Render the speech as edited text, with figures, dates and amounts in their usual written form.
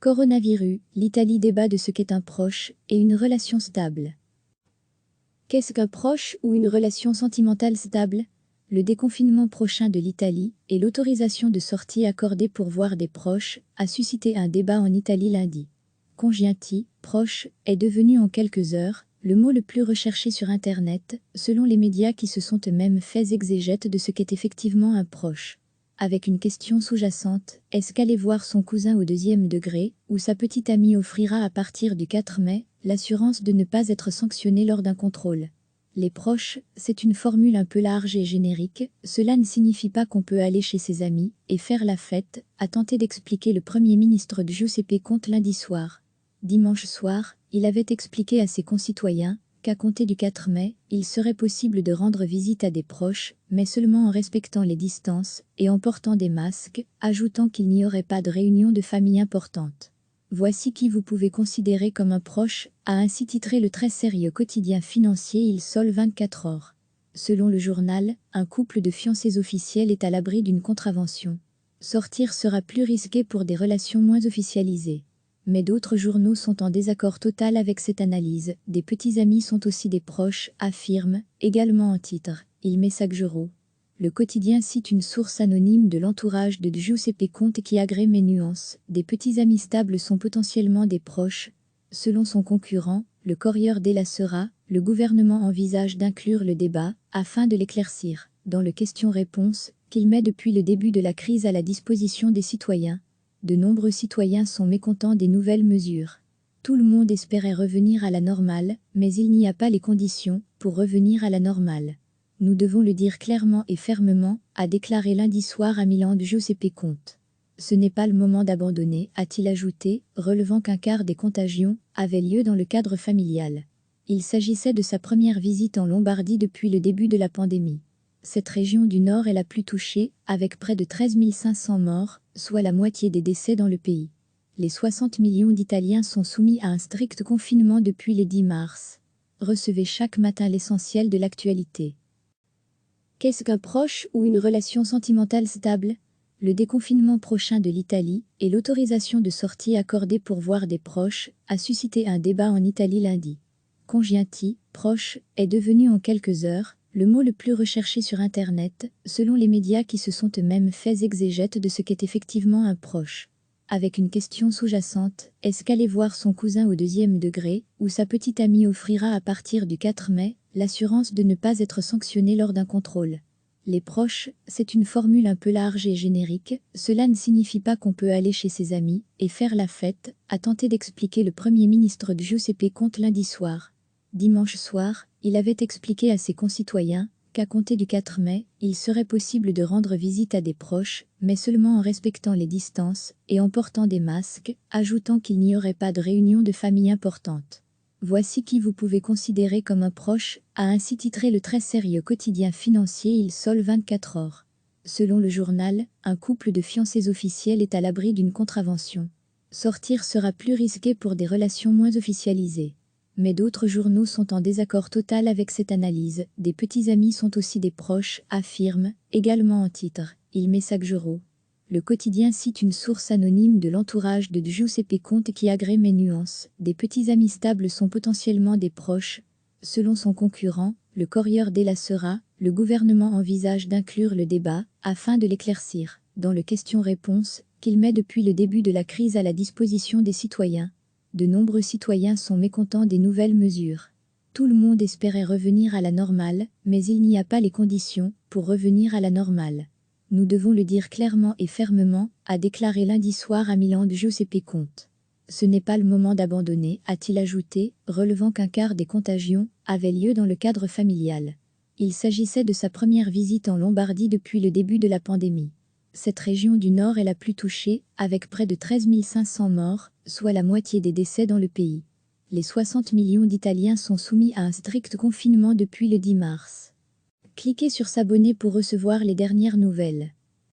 Coronavirus, l'Italie débat de ce qu'est un proche et une relation stable. Qu'est-ce qu'un proche ou une relation sentimentale stable? Le déconfinement prochain de l'Italie et l'autorisation de sortie accordée pour voir des proches a suscité un débat en Italie lundi. Congiunti, proche, est devenu en quelques heures le mot le plus recherché sur Internet, selon les médias qui se sont eux-mêmes faits exégètes de ce qu'est effectivement un proche. Avec une question sous-jacente, est-ce qu'aller voir son cousin au 2e degré, ou sa petite amie offrira à partir du 4 mai, l'assurance de ne pas être sanctionné lors d'un contrôle? Les proches, c'est une formule un peu large et générique, cela ne signifie pas qu'on peut aller chez ses amis et faire la fête, a tenté d'expliquer le Premier ministre Giuseppe Conte lundi soir. Dimanche soir, il avait expliqué à ses concitoyens qu'à compter du 4 mai, il serait possible de rendre visite à des proches, mais seulement en respectant les distances et en portant des masques, ajoutant qu'il n'y aurait pas de réunion de famille importante. Voici qui vous pouvez considérer comme un proche, a ainsi titré le très sérieux quotidien financier Il Sole 24 heures. Selon le journal, un couple de fiancés officiels est à l'abri d'une contravention. Sortir sera plus risqué pour des relations moins officialisées. Mais d'autres journaux sont en désaccord total avec cette analyse. Des petits amis sont aussi des proches, affirme, également en titre, Il Messaggero. Le quotidien cite une source anonyme de l'entourage de Giuseppe Conte qui agrée mes nuances. Des petits amis stables sont potentiellement des proches. Selon son concurrent, le Corriere della Sera, le gouvernement envisage d'inclure le débat, afin de l'éclaircir, dans le question-réponse, qu'il met depuis le début de la crise à la disposition des citoyens. De nombreux citoyens sont mécontents des nouvelles mesures. Tout le monde espérait revenir à la normale, mais il n'y a pas les conditions pour revenir à la normale. Nous devons le dire clairement et fermement, a déclaré lundi soir à Milan Giuseppe Conte. Ce n'est pas le moment d'abandonner, a-t-il ajouté, relevant qu'un quart des contagions avait lieu dans le cadre familial. Il s'agissait de sa première visite en Lombardie depuis le début de la pandémie. Cette région du Nord est la plus touchée, avec près de 13 500 morts, soit la moitié des décès dans le pays. Les 60 millions d'Italiens sont soumis à un strict confinement depuis le 10 mars. Recevez chaque matin l'essentiel de l'actualité. Qu'est-ce qu'un proche ou une relation sentimentale stable? Le déconfinement prochain de l'Italie et l'autorisation de sortie accordée pour voir des proches a suscité un débat en Italie lundi. Congiunti, proche, est devenu en quelques heures le mot le plus recherché sur Internet, selon les médias qui se sont eux-mêmes faits exégètes de ce qu'est effectivement un proche. Avec une question sous-jacente, est-ce qu'aller voir son cousin au 2e degré, ou sa petite amie offrira à partir du 4 mai, l'assurance de ne pas être sanctionné lors d'un contrôle? Les proches, c'est une formule un peu large et générique, cela ne signifie pas qu'on peut aller chez ses amis et faire la fête, a tenté d'expliquer le Premier ministre Giuseppe Conte lundi soir. Dimanche soir, il avait expliqué à ses concitoyens qu'à compter du 4 mai, il serait possible de rendre visite à des proches, mais seulement en respectant les distances et en portant des masques, ajoutant qu'il n'y aurait pas de réunion de famille importante. Voici qui vous pouvez considérer comme un proche, a ainsi titré le très sérieux quotidien financier Il Sole 24 heures. Selon le journal, un couple de fiancés officiels est à l'abri d'une contravention. Sortir sera plus risqué pour des relations moins officialisées. Mais d'autres journaux sont en désaccord total avec cette analyse. Des petits amis sont aussi des proches, affirme, également en titre, Il Messaggero. Le quotidien cite une source anonyme de l'entourage de Giuseppe Conte qui agrée mes nuances. Des petits amis stables sont potentiellement des proches. Selon son concurrent, le Corriere della Sera, le gouvernement envisage d'inclure le débat, afin de l'éclaircir, dans le question-réponse, qu'il met depuis le début de la crise à la disposition des citoyens. De nombreux citoyens sont mécontents des nouvelles mesures. Tout le monde espérait revenir à la normale, mais il n'y a pas les conditions pour revenir à la normale. Nous devons le dire clairement et fermement, a déclaré lundi soir à Milan Giuseppe Conte. Ce n'est pas le moment d'abandonner, a-t-il ajouté, relevant qu'un quart des contagions avait lieu dans le cadre familial. Il s'agissait de sa première visite en Lombardie depuis le début de la pandémie. Cette région du Nord est la plus touchée, avec près de 13 500 morts, soit la moitié des décès dans le pays. Les 60 millions d'Italiens sont soumis à un strict confinement depuis le 10 mars. Cliquez sur s'abonner pour recevoir les dernières nouvelles.